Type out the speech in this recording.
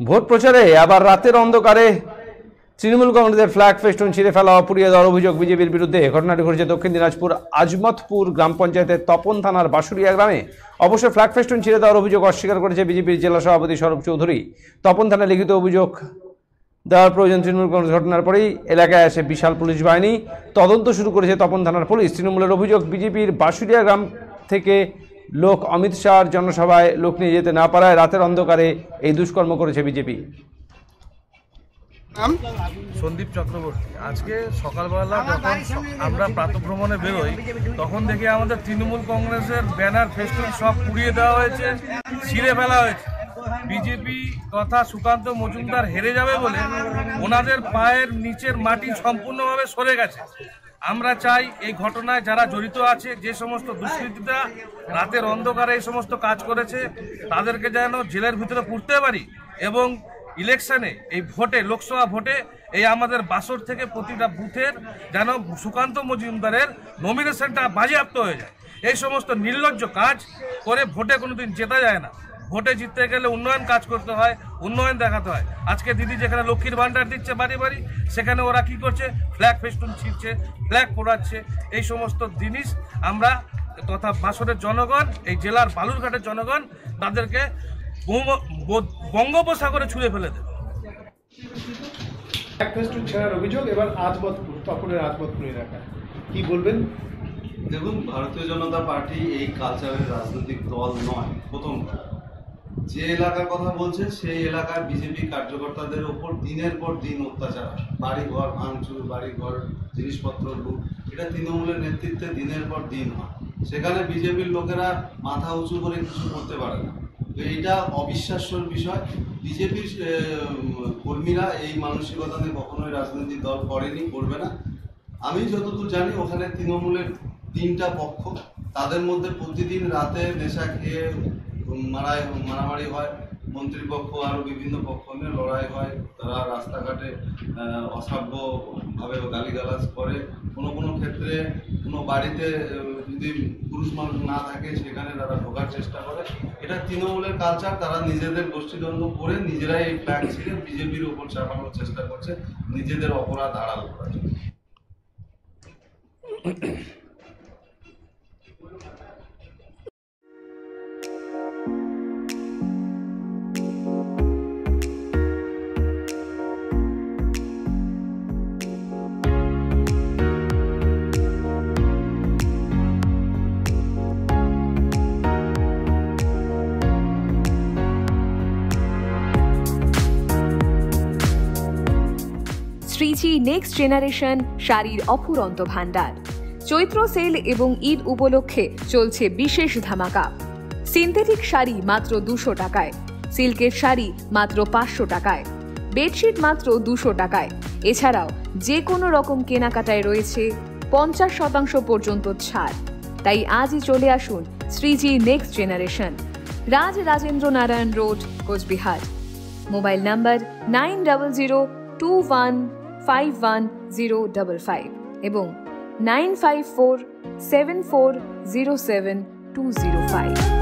Vote প্রচারে আবার রাতের অন্ধকারে তৃণমূল কংগ্রেসের ফ্ল্যাগ ফেস্টুন ছিঁড়ে ফেলা পুড়িয়ে দেওয়ার অভিযোগ বিজেপির বিরুদ্ধে। ঘটনাটি ঘটেছে দক্ষিণ দিনাজপুর আজমতপুর গ্রাম পঞ্চায়েতের তপন থানার বাসুরিয়া গ্রামে। অবশ্য ফ্ল্যাগ ফেস্টুন ছিঁড়ে দেওয়ার অভিযোগ অস্বীকার করেছে বিজেপির জেলা সভাপতি স্বরূপ চৌধুরী। তপন থানায় লিখিত অভিযোগ দেওয়ার প্রয়োজন তৃণমূল কংগ্রেস। ঘটনার পরেই এলাকায় আসে বিশাল পুলিশ বাহিনী, তদন্ত শুরু করেছে তপন থানার পুলিশ। তৃণমূলের অভিযোগ, বিজেপির বাসুরিয়া গ্রাম থেকে লোক অমিত শাহর জনসভায় লোক নিয়ে যেতে না পারায় রাতের অন্ধকারে এই দুষ্কর্ম করেছে বিজেপি। সন্দীপ চক্রবর্তী। আজকে সকালবেলা যখন আমরা প্রাতঃভ্রমণে বেরোই তখন দেখি আমাদের তৃণমূল কংগ্রেসের ব্যানার ফেস্টুন সব পুড়িয়ে দেওয়া হয়েছে, ছিঁড়ে ফেলা হয়েছে। বিজেপি তথা সুকান্ত মজুমদার হেরে যাবে বলে ওনাদের পায়ের নিচের মাটি সম্পূর্ণভাবে সরে গেছে। আমরা চাই এই ঘটনায় যারা জড়িত আছে, যে সমস্ত দুষ্কৃতীরা রাতের অন্ধকারে এই সমস্ত কাজ করেছে, তাদেরকে যেন জেলের ভিতরে পুরতে পারি এবং ইলেকশনে এই ভোটে, লোকসভা ভোটে এই আমাদের বাসর থেকে প্রতিটা বুথের যেন সুকান্ত মজুমদারের নমিনেশনটা বাজেয়াপ্ত হয়ে যায়। এই সমস্ত নির্লজ্জ কাজ করে ভোটে কোনোদিন জেতা যায় না। ভোটে জিততে গেলে উন্নয়ন কাজ করতে হয়, উন্নয়ন দেখাতে হয়। আজকে দিদি যেখানে লক্ষ্মীর ভান্ডার দিচ্ছে বাড়ি বাড়ি, সেখানে ওরা কি করছে? ফ্ল্যাগ ফেস্টুন ছিঁড়ছে, ফ্ল্যাগ পোড়াচ্ছে। এই সমস্ত জিনিস আমরা তথা বাসরের জনগণ, এই জেলার বালুরঘাটের জনগণ তাদেরকে বঙ্গোপসাগরে ছুঁড়ে ফেলে দেবে। অভিযোগ এবার আজমতপুর, তপনের আজমতপুর এলাকায় কি বলবেন? দেখুন, ভারতীয় জনতা পার্টি এই কালচারের রাজনৈতিক দল নয়। প্রথম, যে এলাকার কথা বলছে সেই এলাকার বিজেপি কার্যকর্তাদের ওপর দিনের পর দিন অত্যাচার, বাড়িঘর ভাঙচুর, বাড়িঘর জিনিসপত্র লুট, এটা তৃণমূলের নেতৃত্বে দিনের পর দিন হয়। সেখানে বিজেপির লোকেরা মাথা উঁচু করে কিছু করতে পারে না। তো এইটা অবিশ্বাস্যর বিষয়। বিজেপির কর্মীরা এই মানসিকতা নিয়ে কখনোই রাজনৈতিক দল করেনি, করবে না। আমি যতদূর জানি ওখানে তৃণমূলের 3টা পক্ষ, তাদের মধ্যে প্রতিদিন রাতে নেশা খেয়ে মারামারি হয়, মন্ত্রীপক্ষ আরও বিভিন্ন পক্ষ নিয়ে লড়াই হয়। তারা রাস্তাঘাটে অসভ্যভাবে গালিগালাজ করে। কোনো ক্ষেত্রে কোনো বাড়িতে যদি পুরুষ মানুষ না থাকে সেখানে তারা ঢোকার চেষ্টা করে। এটা তৃণমূলের কালচার। তারা নিজেদের গোষ্ঠীদ্বন্দ্ব করে নিজেরাই এই ফ্ল্যাগ ছিঁড়ে বিজেপির উপর চাপানোর চেষ্টা করছে, নিজেদের অপরাধ আড়াল করার জন্য। শ্রীজি নেক্সট জেনারেশন শাড়ির অফুরন্ত ভান্ডার। চৈত্র সেল এবং ঈদ উপলক্ষে চলছে বিশেষ ধামাকা। সিনথেটিক শাড়ি মাত্র 200 টাকায়, সিল্কের শাড়ি মাত্র 500 টাকায়, বেডশিট মাত্র 200 টাকায়। এছাড়াও যে কোনো রকম কেনাকাটায় রয়েছে 50% পর্যন্ত ছাড়। তাই আজই চলে আসুন Shreeji next generation, Rajendra Narayan road, Cooch Behar. Mobile number 9021515055 এবং 9547407205।